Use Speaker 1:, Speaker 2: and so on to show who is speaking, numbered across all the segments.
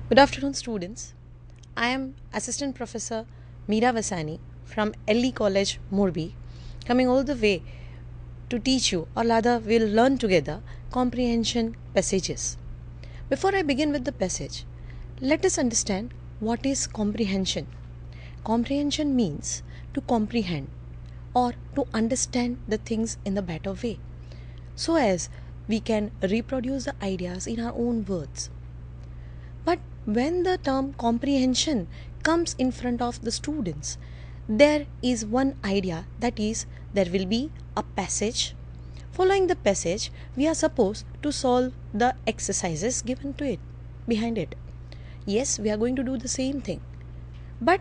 Speaker 1: Good afternoon, students. I am Assistant Professor Meera Vasani from LE College, Morbi, coming all the way to teach you, or rather, we'll learn together comprehension passages. Before I begin with the passage, let us understand what is comprehension. Comprehension means to comprehend or to understand the things in a better way, so as we can reproduce the ideas in our own words. But when the term comprehension comes in front of the students, there is one idea, that is, there will be a passage. Following the passage, we are supposed to solve the exercises given to it, behind it. Yes, we are going to do the same thing. But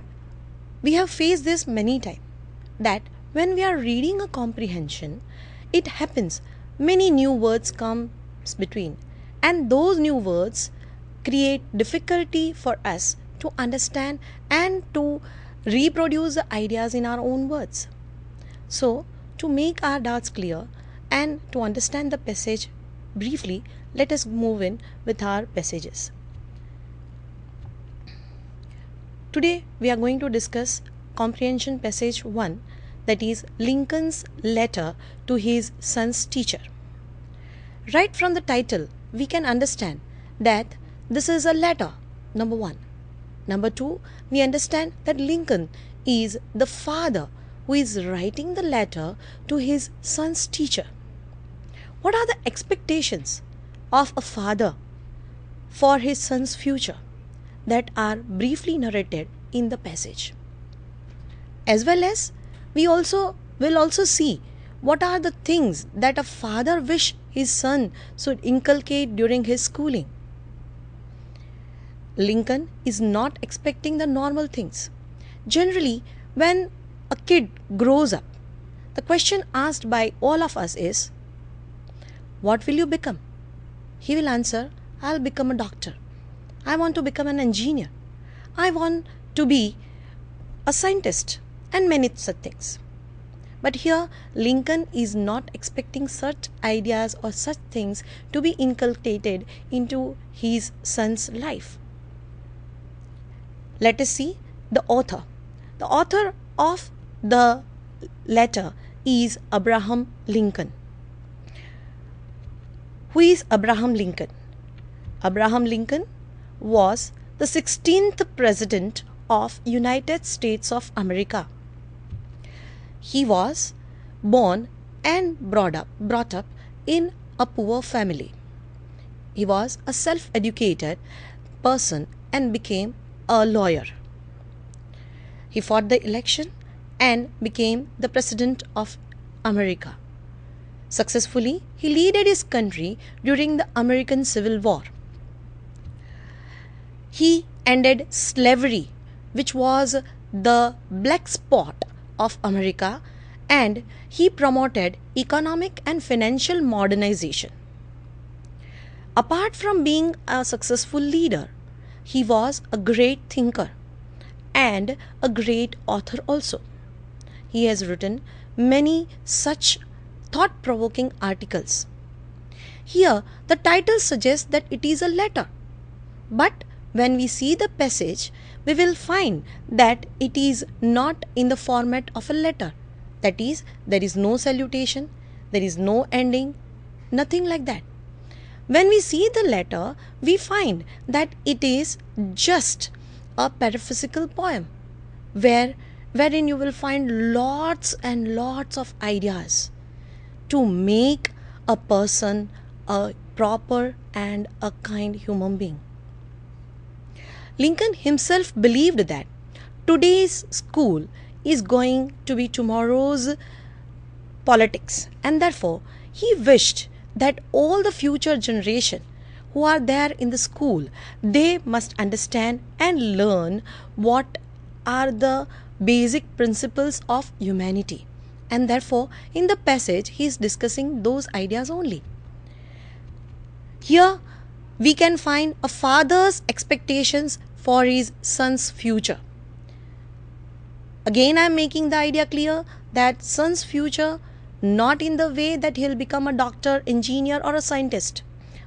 Speaker 1: we have faced this many times, that when we are reading a comprehension, it happens many new words comes between, and those new words create difficulty for us to understand and to reproduce the ideas in our own words. So, to make our doubts clear and to understand the passage briefly, let us move in with our passages. Today we are going to discuss comprehension passage 1, that is Lincoln's letter to his son's teacher. Right from the title, we can understand that this is a letter, number 1. Number 2, we understand that Lincoln is the father who is writing the letter to his son's teacher. What are the expectations of a father for his son's future that are briefly narrated in the passage? As well as we will also see what are the things that a father wish his son should inculcate during his schooling. Lincoln is not expecting the normal things. Generally, when a kid grows up, the question asked by all of us is, what will you become? He will answer, I'll become a doctor. I want to become an engineer. I want to be a scientist, and many such things. But here, Lincoln is not expecting such ideas or such things to be inculcated into his son's life. Let us see the author. The author of the letter is Abraham Lincoln. Who is Abraham Lincoln? Abraham Lincoln was the 16th President of United States of America. He was born and brought up in a poor family. He was a self-educated person and became a lawyer. He fought the election and became the President of America. Successfully, he led his country during the American Civil War. He ended slavery, which was the black spot of America, and he promoted economic and financial modernization. Apart from being a successful leader, he was a great thinker and a great author also. He has written many such thought-provoking articles. Here, the title suggests that it is a letter, but when we see the passage, we will find that it is not in the format of a letter. That is, there is no salutation, there is no ending, nothing like that. When we see the letter, we find that it is just a paraphysical poem wherein you will find lots and lots of ideas to make a person a proper and a kind human being. Lincoln himself believed that today's school is going to be tomorrow's politics, and therefore he wished that all the future generation who are there in the school, they must understand and learn what are the basic principles of humanity. And therefore, in the passage, he is discussing those ideas only. Here, we can find a father's expectations for his son's future. Again, I am making the idea clear that son's future not in the way that he'll become a doctor, engineer or a scientist,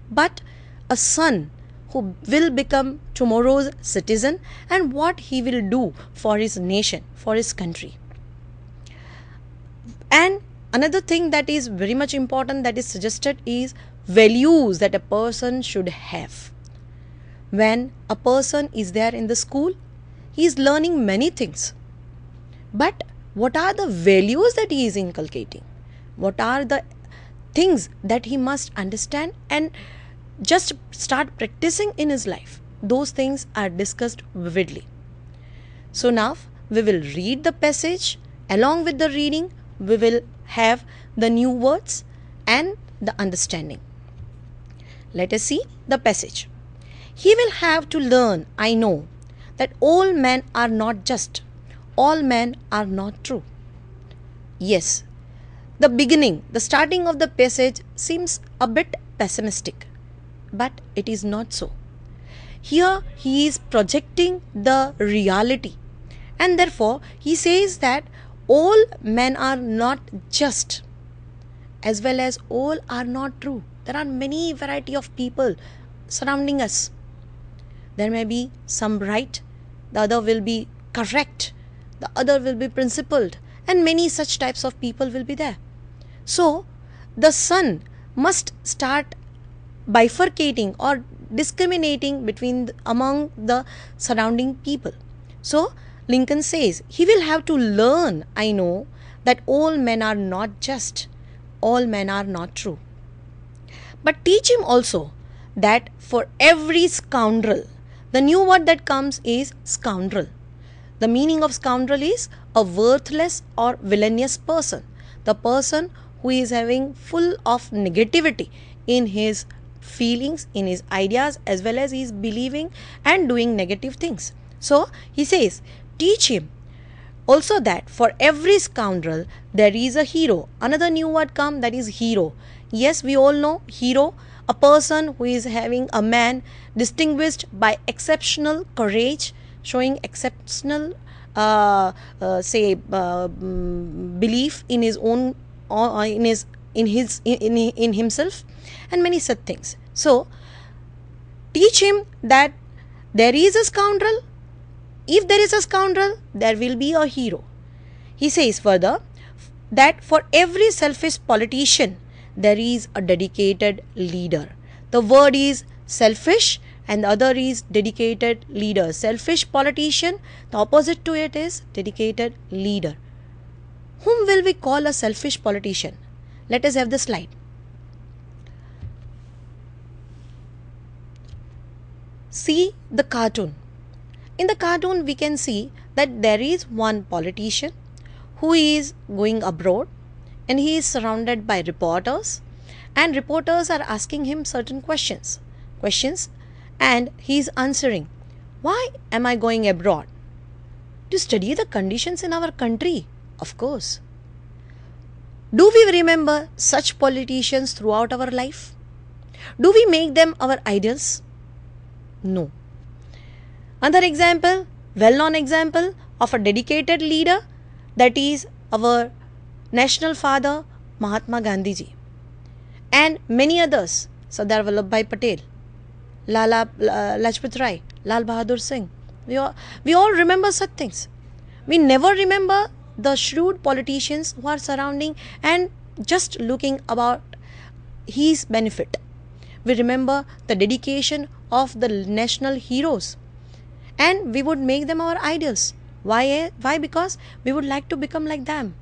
Speaker 1: but a son who will become tomorrow's citizen and what he will do for his nation, for his country. And another thing that is very much important that is suggested is values that a person should have. When a person is there in the school, he is learning many things. But what are the values that he is inculcating? What are the things that he must understand and just start practicing in his life? Those things are discussed vividly. So now we will read the passage. Along with the reading, we will have the new words and the understanding. Let us see the passage. He will have to learn, I know, that all men are not just, all men are not true. Yes, the starting of the passage seems a bit pessimistic, but it is not so. Here he is projecting the reality, and therefore he says that all men are not just, as well as all are not true. There are many variety of people surrounding us. There may be some right, the other will be correct, the other will be principled, and many such types of people will be there. So the son must start bifurcating or discriminating among the surrounding people. So Lincoln says, he will have to learn, I know, that all men are not just, all men are not true. But teach him also that for every scoundrel, the new word that comes is scoundrel. The meaning of scoundrel is a worthless or villainous person. The person who is having full of negativity in his feelings, in his ideas, as well as he is believing and doing negative things. So he says, teach him also that for every scoundrel there is a hero. Another new word come, that is hero. Yes, we all know hero, a person who is having a man distinguished by exceptional courage, showing exceptional belief in his own in himself, and many such things. So teach him that there is a scoundrel. If there is a scoundrel, there will be a hero. He says further that for every selfish politician, there is a dedicated leader. The word is selfish and the other is dedicated leader. Selfish politician, the opposite to it is dedicated leader. Whom will we call a selfish politician? Let us have the slide. See the cartoon. In the cartoon, we can see that there is one politician who is going abroad and he is surrounded by reporters, and reporters are asking him certain questions and he is answering. Why am I going abroad? To study the conditions in our country, of course. Do we remember such politicians throughout our life? Do we make them our idols? No. Another example, well-known example of a dedicated leader, that is our national father Mahatma Gandhi ji, and many others, Sardar Vallabhbhai Patel, Lala Lajpat Rai, Lal Bahadur Singh. We all remember such things. We never remember the shrewd politicians who are surrounding and just looking about his benefit. We remember the dedication of the national heroes, and we would make them our idols. Why? Because we would like to become like them.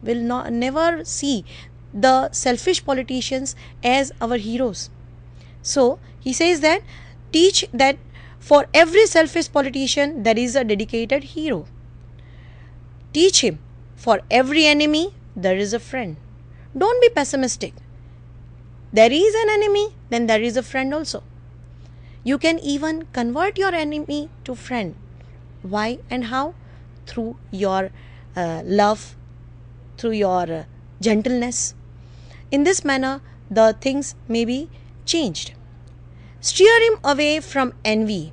Speaker 1: We'll never see the selfish politicians as our heroes. So he says that teach that for every selfish politician there is a dedicated hero. Teach him for every enemy there is a friend. Don't be pessimistic. There is an enemy, then there is a friend also. You can even convert your enemy to friend. Why and how? Through your love, through your gentleness. In this manner, the things may be changed. Steer him away from envy.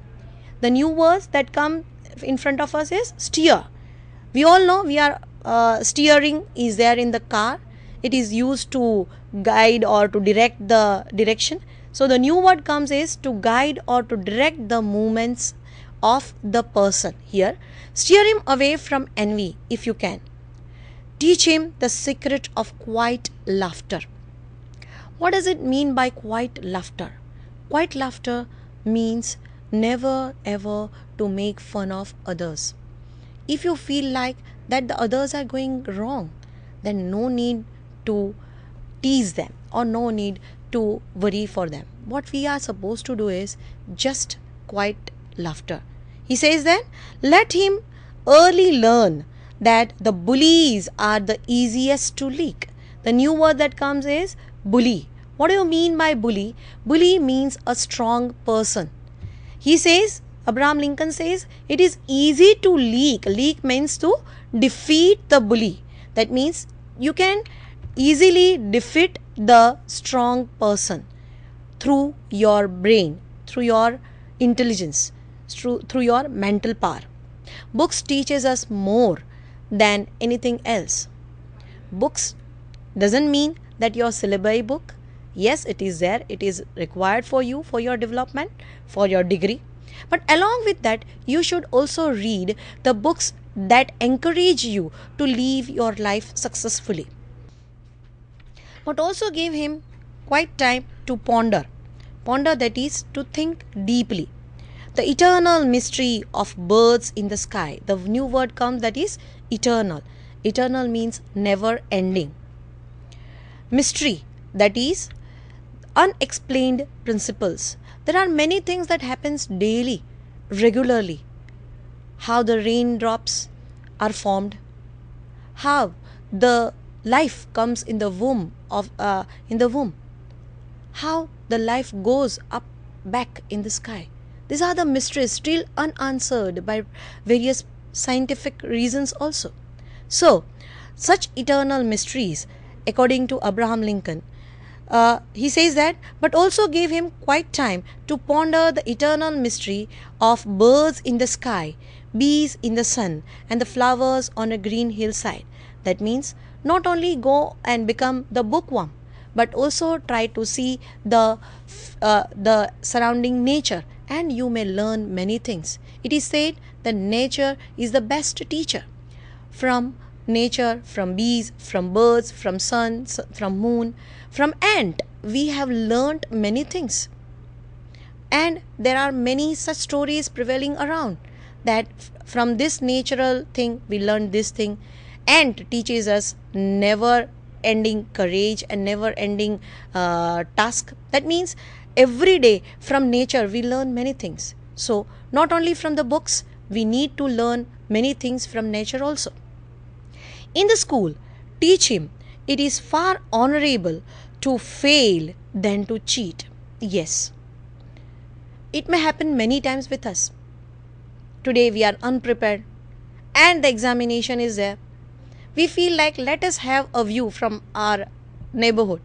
Speaker 1: The new words that come in front of us is steer. We all know we are steering is there in the car. It is used to guide or to direct the direction. So the new word comes is to guide or to direct the movements of the person. Here, steer him away from envy if you can. Teach him the secret of quiet laughter. What does it mean by quiet laughter? Quiet laughter means never ever to make fun of others. If you feel like that the others are going wrong, then no need to tease them or no need to worry for them. What we are supposed to do is just quiet laughter. He says then, let him early learn that the bullies are the easiest to leak. The new word that comes is bully. What do you mean by bully? Bully means a strong person. He says, Abraham Lincoln says, it is easy to leak. Leak means to defeat the bully. That means you can easily defeat the strong person through your brain, through your intelligence, through your mental power. Books teaches us more than anything else. Books doesn't mean that your syllabi book, yes, it is there, it is required for you, for your development, for your degree. But along with that, you should also read the books that encourage you to live your life successfully. But also give him quite time to ponder. Ponder, that is to think deeply. The eternal mystery of birds in the sky. The new word comes, that is eternal. Eternal means never ending. Mystery, that is unexplained principles. There are many things that happens daily, regularly. How the raindrops are formed, how the life comes in the womb, how the life goes up back in the sky. These are the mysteries still unanswered by various scientific reasons also. So, such eternal mysteries, according to Abraham Lincoln, he says that, but also gave him quite time to ponder the eternal mystery of birds in the sky, bees in the sun, and the flowers on a green hillside. That means not only go and become the bookworm, but also try to see the surrounding nature, and you may learn many things. It is said that nature is the best teacher. From nature, from bees, from birds, from sun, from moon, from ant, we have learnt many things. And there are many such stories prevailing around, that from this natural thing we learn this thing. Ant teaches us never ending courage and never ending task. That means every day from nature we learn many things. So not only from the books, we need to learn many things from nature also. In the school, teach him it is far honorable to fail than to cheat. Yes, it may happen many times with us. Today we are unprepared and the examination is there. We feel like let us have a view from our neighborhood.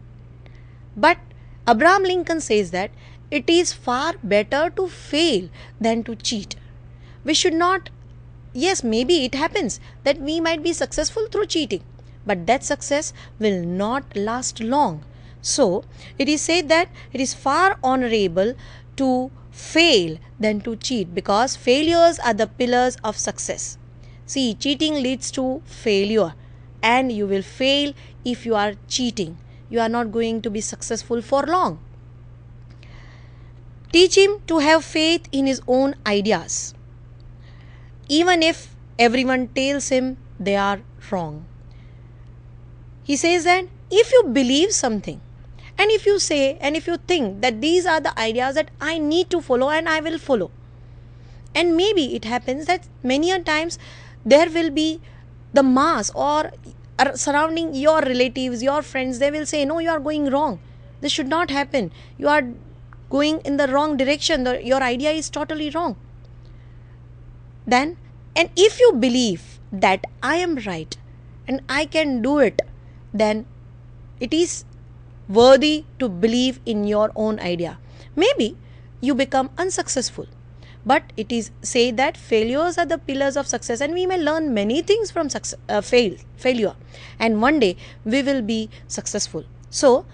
Speaker 1: But Abraham Lincoln says that it is far better to fail than to cheat. We should not, yes, maybe it happens that we might be successful through cheating, but that success will not last long. So, it is said that it is far honorable to fail than to cheat, because failures are the pillars of success. See, cheating leads to failure, and you will fail if you are cheating. You are not going to be successful for long. Teach him to have faith in his own ideas, even if everyone tells him they are wrong. He says that if you believe something, and if you say and if you think that these are the ideas that I need to follow, and I will follow. And maybe it happens that many a times there will be the mass or surrounding your relatives, your friends, they will say, no, you are going wrong. This should not happen. You are going in the wrong direction. Your idea is totally wrong. Then, and if you believe that I am right and I can do it, then it is worthy to believe in your own idea. Maybe you become unsuccessful, but it is said that failures are the pillars of success, and we may learn many things from failure, and one day we will be successful. So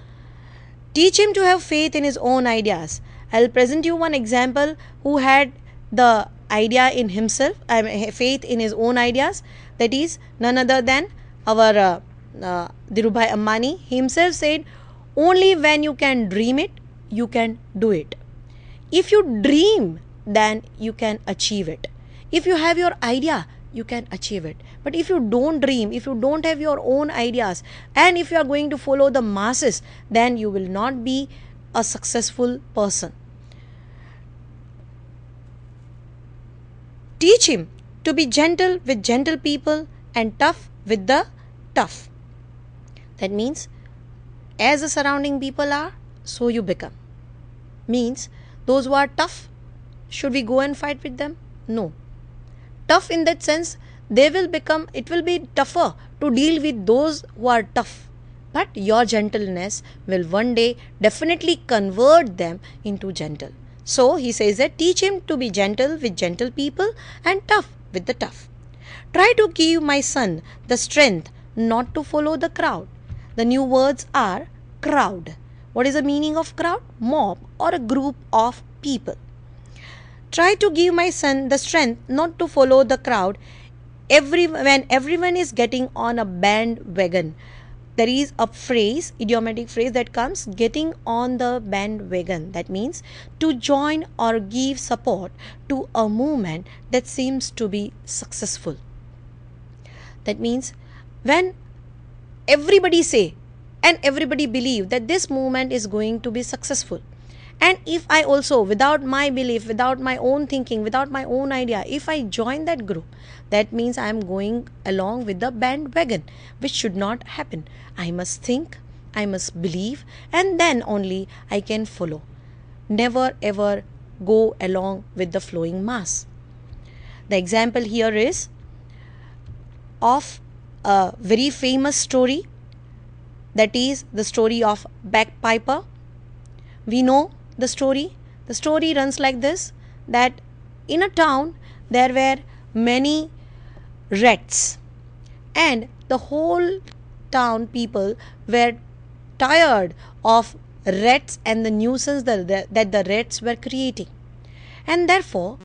Speaker 1: Teach him to have faith in his own ideas. I'll present you one example who had the idea in himself, faith in his own ideas. That is none other than our Dhirubhai Ambani. He himself said, only when you can dream it, you can do it. If you dream, then you can achieve it. If you have your idea, you can achieve it. But if you don't dream, if you don't have your own ideas, and if you are going to follow the masses, then you will not be a successful person. Teach him to be gentle with gentle people and tough with the tough. That means, as the surrounding people are, so you become. Means, those who are tough, should we go and fight with them? No. Tough in that sense, it will be tougher to deal with those who are tough. But your gentleness will one day definitely convert them into gentle. So he says that teach him to be gentle with gentle people and tough with the tough. Try to give my son the strength not to follow the crowd. The new words are crowd. What is the meaning of crowd? Mob or a group of people. Try to give my son the strength not to follow the crowd when everyone is getting on a bandwagon. There is a phrase, idiomatic phrase that comes, getting on the bandwagon. That means to join or give support to a movement that seems to be successful. That means when everybody say and everybody believe that this movement is going to be successful, and if I also, without my belief, without my own thinking, without my own idea, if I join that group, that means I am going along with the bandwagon, which should not happen. I must think, I must believe, and then only I can follow. Never ever go along with the flowing mass. The example here is of a very famous story, that is the story of Bagpiper. We know the story. The story runs like this, that in a town there were many rats, and the whole town people were tired of rats and the nuisance that the rats were creating, and therefore